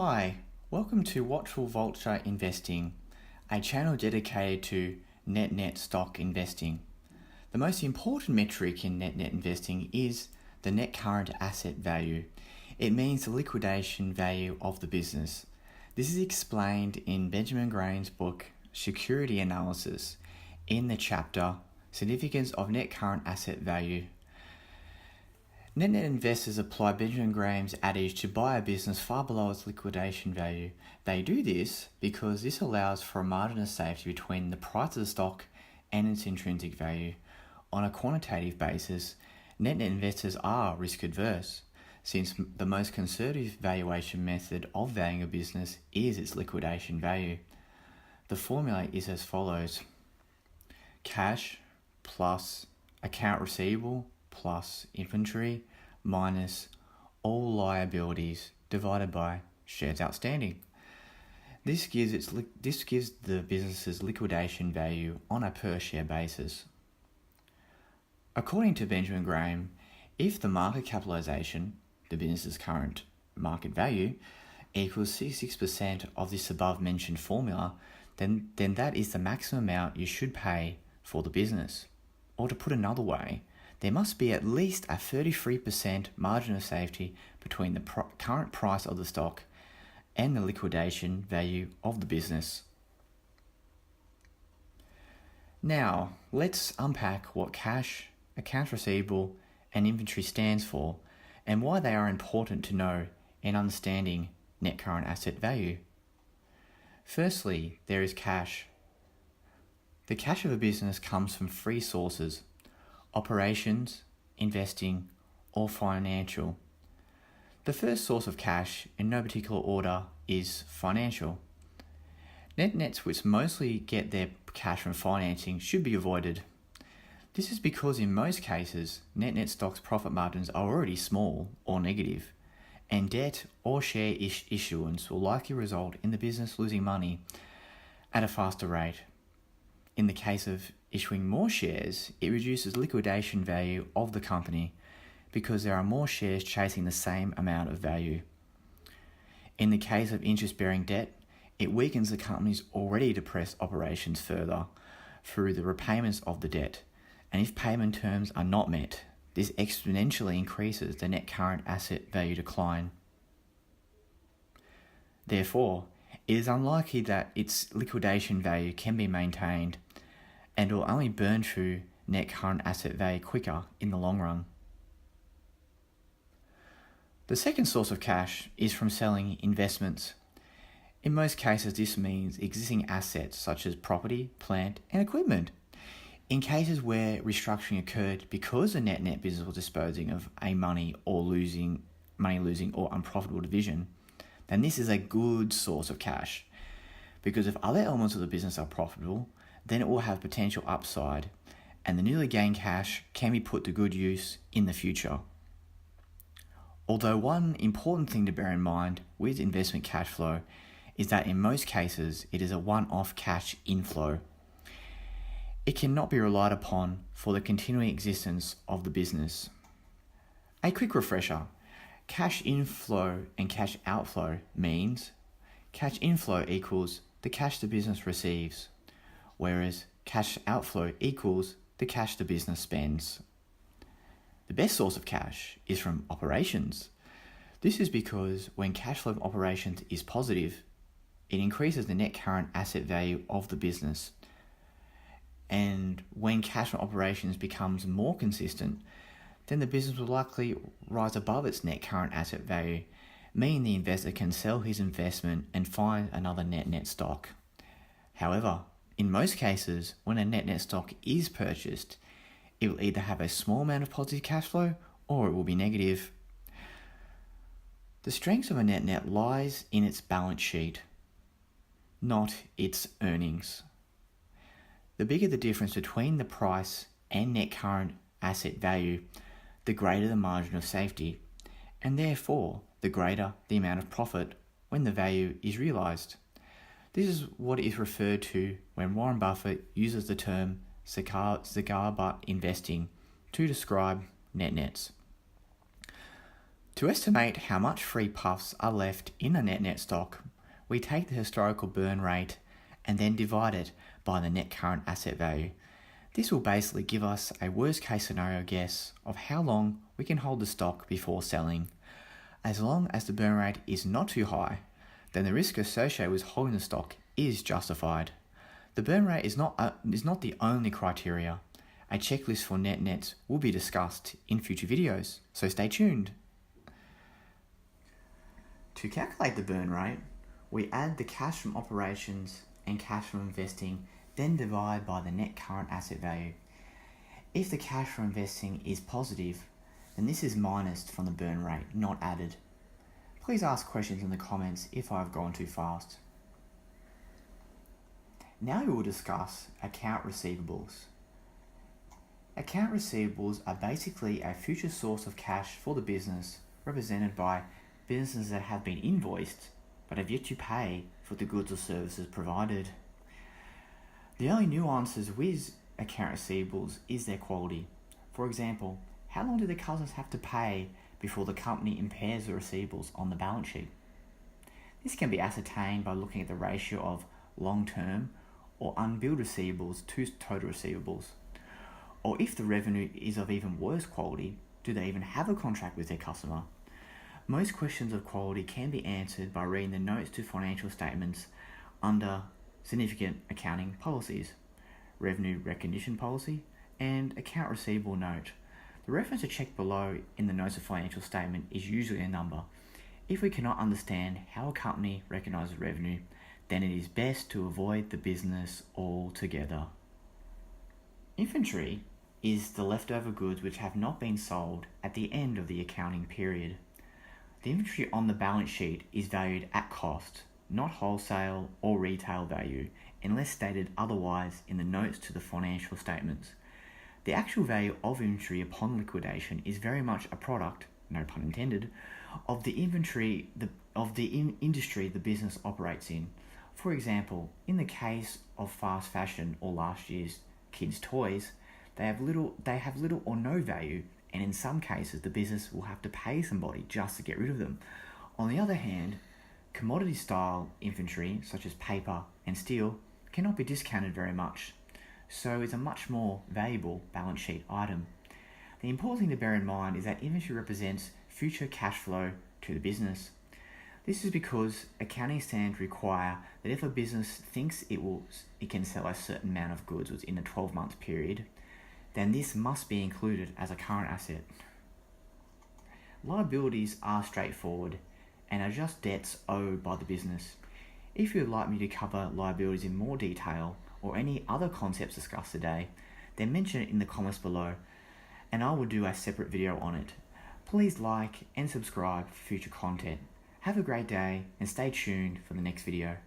Hi, welcome to Watchful Vulture Investing, a channel dedicated to net stock investing. The most important metric in net investing is the net current asset value. It means the liquidation value of the business. This is explained in Benjamin Graham's book, Security Analysis, in the chapter Significance of Net Current Asset Value. Net investors apply Benjamin Graham's adage to buy a business far below its liquidation value. They do this because this allows for a margin of safety between the price of the stock and its intrinsic value. On a quantitative basis, net investors are risk adverse, since the most conservative valuation method of valuing a business is its liquidation value. The formula is as follows: cash plus account receivable plus inventory minus all liabilities divided by shares outstanding. This gives the business's liquidation value on a per share basis. According to Benjamin Graham, if the market capitalization, the business's current market value, equals 66% of this above mentioned formula, then that is the maximum amount you should pay for the business. Or to put another way, there must be at least a 33% margin of safety between the current price of the stock and the liquidation value of the business. Now, let's unpack what cash, accounts receivable, and inventory stands for, and why they are important to know in understanding net current asset value. Firstly, there is cash. The cash of a business comes from three sources: operations, investing, or financial. The first source of cash, in no particular order, is financial. Nets which mostly get their cash from financing should be avoided. This is because in most cases, net stocks' profit margins are already small or negative, and debt or share issuance will likely result in the business losing money at a faster rate. In the case of issuing more shares, it reduces liquidation value of the company because there are more shares chasing the same amount of value. In the case of interest-bearing debt, it weakens the company's already depressed operations further through the repayments of the debt, and if payment terms are not met, this exponentially increases the net current asset value decline. Therefore, it is unlikely that its liquidation value can be maintained, and will only burn through net current asset value quicker in the long run. The second source of cash is from selling investments. In most cases, this means existing assets such as property, plant, and equipment. In cases where restructuring occurred because the net business was disposing of a money losing or unprofitable division, then this is a good source of cash, because if other elements of the business are profitable, then it will have potential upside, and the newly gained cash can be put to good use in the future. Although one important thing to bear in mind with investment cash flow is that in most cases it is a one-off cash inflow. It cannot be relied upon for the continuing existence of the business. A quick refresher: cash inflow and cash outflow means cash inflow equals the cash the business receives, whereas cash outflow equals the cash the business spends. The best source of cash is from operations. This is because when cash flow from operations is positive, it increases the net current asset value of the business. And when cash from operations becomes more consistent, then the business will likely rise above its net current asset value, meaning the investor can sell his investment and find another net stock. However, in most cases, when a net stock is purchased, it will either have a small amount of positive cash flow or it will be negative. The strength of a net lies in its balance sheet, not its earnings. The bigger the difference between the price and net current asset value, the greater the margin of safety, and therefore the greater the amount of profit when the value is realized. This is what is referred to when Warren Buffett uses the term cigar butt investing to describe nets. To estimate how much free puffs are left in a net stock, we take the historical burn rate and then divide it by the net current asset value. This will basically give us a worst case scenario guess of how long we can hold the stock before selling. As long as the burn rate is not too high, then the risk associated with holding the stock is justified. The burn rate is not the only criteria. A checklist for nets will be discussed in future videos, so stay tuned. To calculate the burn rate, we add the cash from operations and cash from investing, then divide by the net current asset value. If the cash from investing is positive, then this is minused from the burn rate, not added. Please ask questions in the comments if I've gone too fast. Now we will discuss account receivables. Account receivables are basically a future source of cash for the business, represented by businesses that have been invoiced but have yet to pay for the goods or services provided. The only nuances with account receivables is their quality. For example, how long do the customers have to pay before the company impairs the receivables on the balance sheet? This can be ascertained by looking at the ratio of long-term or unbilled receivables to total receivables. Or if the revenue is of even worse quality, do they even have a contract with their customer? Most questions of quality can be answered by reading the notes to financial statements under significant accounting policies, revenue recognition policy, and account receivable note. The reference to check below in the notes of financial statement is usually a number. If we cannot understand how a company recognizes revenue, then it is best to avoid the business altogether. Inventory is the leftover goods which have not been sold at the end of the accounting period. The inventory on the balance sheet is valued at cost, not wholesale or retail value, unless stated otherwise in the notes to the financial statements. The actual value of inventory upon liquidation is very much a product, no pun intended, of the inventory industry the business operates in. For example, in the case of fast fashion or last year's kids' toys, they have little or no value, and in some cases the business will have to pay somebody just to get rid of them. On the other hand, commodity style inventory such as paper and steel cannot be discounted very much, so it's a much more valuable balance sheet item. The important thing to bear in mind is that inventory represents future cash flow to the business. This is because accounting standards require that if a business thinks it can sell a certain amount of goods within a 12-month period, then this must be included as a current asset. Liabilities are straightforward and are just debts owed by the business. If you would like me to cover liabilities in more detail or any other concepts discussed today, then mention it in the comments below and I will do a separate video on it. Please like and subscribe for future content. Have a great day and stay tuned for the next video.